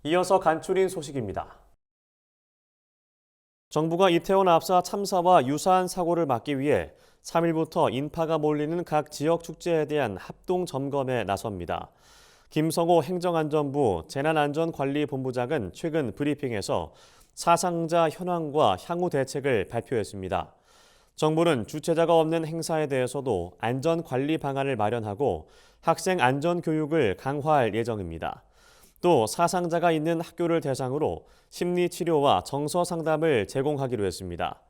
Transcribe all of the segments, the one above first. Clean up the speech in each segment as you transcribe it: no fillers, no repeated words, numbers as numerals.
이어서 간추린 소식입니다. 정부가 이태원 압사 참사와 유사한 사고를 막기 위해 3일부터 인파가 몰리는 각 지역 축제에 대한 합동 점검에 나섭니다. 김성호 행정안전부 재난안전관리본부장은 최근 브리핑에서 사상자 현황과 향후 대책을 발표했습니다. 정부는 주최자가 없는 행사에 대해서도 안전관리 방안을 마련하고 학생 안전교육을 강화할 예정입니다. 또 사상자가 있는 학교를 대상으로 심리치료와 정서상담을 제공하기로 했습니다.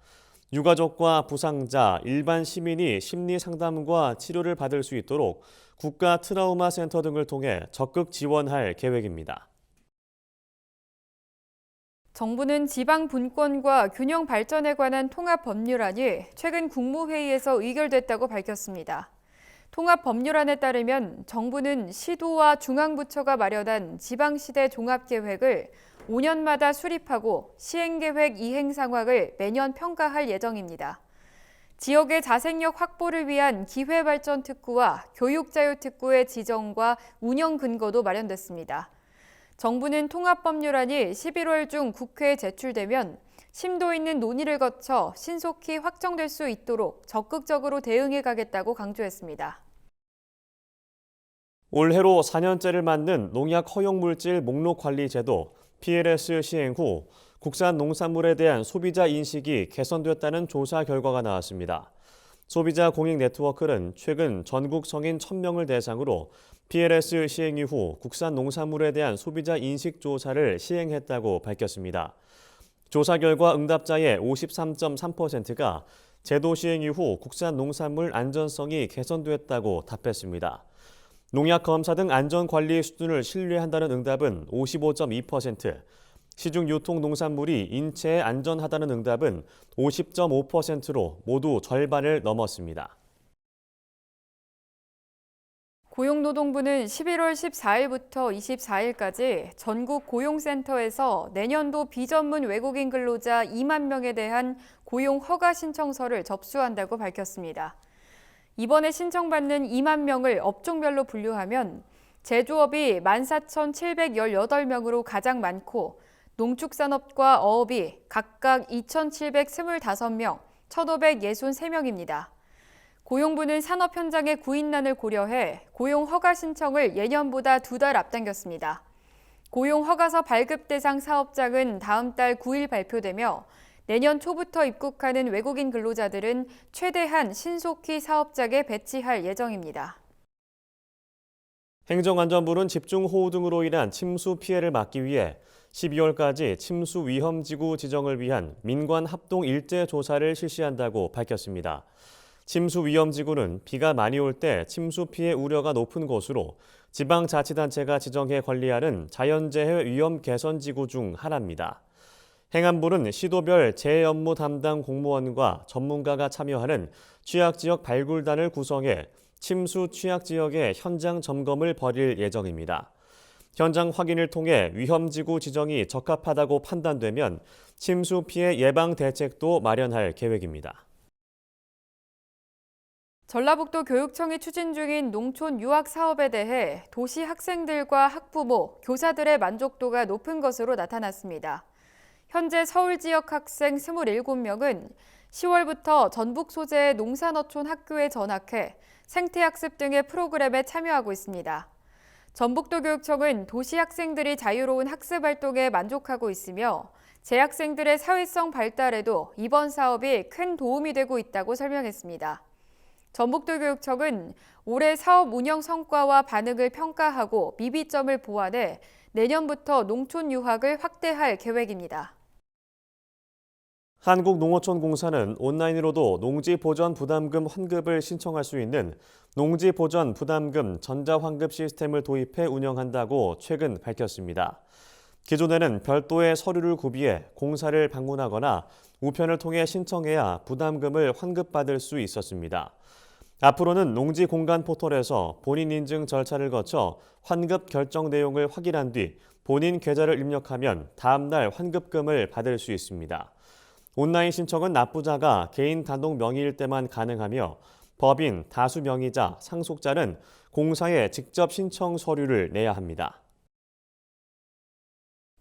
유가족과 부상자, 일반 시민이 심리상담과 치료를 받을 수 있도록 국가 트라우마 센터 등을 통해 적극 지원할 계획입니다. 정부는 지방 분권과 균형 발전에 관한 통합 법률안이 최근 국무회의에서 의결됐다고 밝혔습니다. 통합 법률안에 따르면 정부는 시도와 중앙부처가 마련한 지방시대 종합계획을 5년마다 수립하고 시행계획 이행 상황을 매년 평가할 예정입니다. 지역의 자생력 확보를 위한 기회발전특구와 교육자유특구의 지정과 운영 근거도 마련됐습니다. 정부는 통합법률안이 11월 중 국회에 제출되면 심도 있는 논의를 거쳐 신속히 확정될 수 있도록 적극적으로 대응해 가겠다고 강조했습니다. 올해로 4년째를 맞는 농약 허용물질 목록관리제도 PLS 시행 후 국산 농산물에 대한 소비자 인식이 개선됐다는 조사 결과가 나왔습니다. 소비자 공익 네트워크는 최근 전국 성인 1,000명을 대상으로 PLS 시행 이후 국산 농산물에 대한 소비자 인식 조사를 시행했다고 밝혔습니다. 조사 결과 응답자의 53.3%가 제도 시행 이후 국산 농산물 안전성이 개선됐다고 답했습니다. 농약 검사 등 안전관리 수준을 신뢰한다는 응답은 55.2%, 시중 유통 농산물이 인체에 안전하다는 응답은 50.5%로 모두 절반을 넘었습니다. 고용노동부는 11월 14일부터 24일까지 전국 고용센터에서 내년도 비전문 외국인 근로자 2만 명에 대한 고용 허가 신청서를 접수한다고 밝혔습니다. 이번에 신청받는 2만 명을 업종별로 분류하면 제조업이 14,718명으로 가장 많고 농축산업과 어업이 각각 2,725명, 1,563명입니다. 고용부는 산업 현장의 구인난을 고려해 고용 허가 신청을 예년보다 2달 앞당겼습니다. 고용 허가서 발급 대상 사업장은 다음 달 9일 발표되며 내년 초부터 입국하는 외국인 근로자들은 최대한 신속히 사업장에 배치할 예정입니다. 행정안전부는 집중호우 등으로 인한 침수 피해를 막기 위해 12월까지 침수 위험지구 지정을 위한 민관 합동 일제 조사를 실시한다고 밝혔습니다. 침수 위험지구는 비가 많이 올 때 침수 피해 우려가 높은 곳으로 지방자치단체가 지정해 관리하는 자연재해 위험 개선지구 중 하나입니다. 행안부는 시도별 재해 업무 담당 공무원과 전문가가 참여하는 취약지역 발굴단을 구성해 침수 취약지역의 현장 점검을 벌일 예정입니다. 현장 확인을 통해 위험지구 지정이 적합하다고 판단되면 침수 피해 예방 대책도 마련할 계획입니다. 전라북도 교육청이 추진 중인 농촌 유학 사업에 대해 도시 학생들과 학부모, 교사들의 만족도가 높은 것으로 나타났습니다. 현재 서울 지역 학생 27명은 10월부터 전북 소재의 농산어촌 학교에 전학해 생태학습 등의 프로그램에 참여하고 있습니다. 전북도 교육청은 도시 학생들이 자유로운 학습 활동에 만족하고 있으며 재학생들의 사회성 발달에도 이번 사업이 큰 도움이 되고 있다고 설명했습니다. 전북도 교육청은 올해 사업 운영 성과와 반응을 평가하고 미비점을 보완해 내년부터 농촌 유학을 확대할 계획입니다. 한국농어촌공사는 온라인으로도 농지보전부담금 환급을 신청할 수 있는 농지보전부담금 전자환급 시스템을 도입해 운영한다고 최근 밝혔습니다. 기존에는 별도의 서류를 구비해 공사를 방문하거나 우편을 통해 신청해야 부담금을 환급받을 수 있었습니다. 앞으로는 농지공간 포털에서 본인 인증 절차를 거쳐 환급 결정 내용을 확인한 뒤 본인 계좌를 입력하면 다음 날 환급금을 받을 수 있습니다. 온라인 신청은 납부자가 개인 단독 명의일 때만 가능하며 법인, 다수 명의자, 상속자는 공사에 직접 신청 서류를 내야 합니다.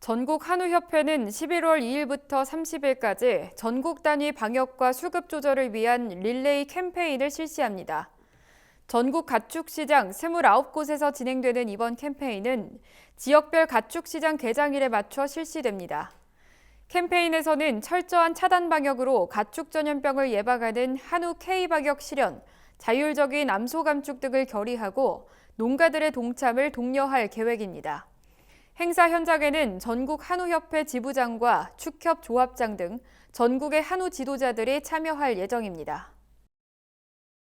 전국 한우협회는 11월 2일부터 30일까지 전국 단위 방역과 수급 조절을 위한 릴레이 캠페인을 실시합니다. 전국 가축시장 29곳에서 진행되는 이번 캠페인은 지역별 가축시장 개장일에 맞춰 실시됩니다. 캠페인에서는 철저한 차단 방역으로 가축 전염병을 예방하는 한우 K-방역 실현, 자율적인 암소 감축 등을 결의하고 농가들의 동참을 독려할 계획입니다. 행사 현장에는 전국 한우협회 지부장과 축협 조합장 등 전국의 한우 지도자들이 참여할 예정입니다.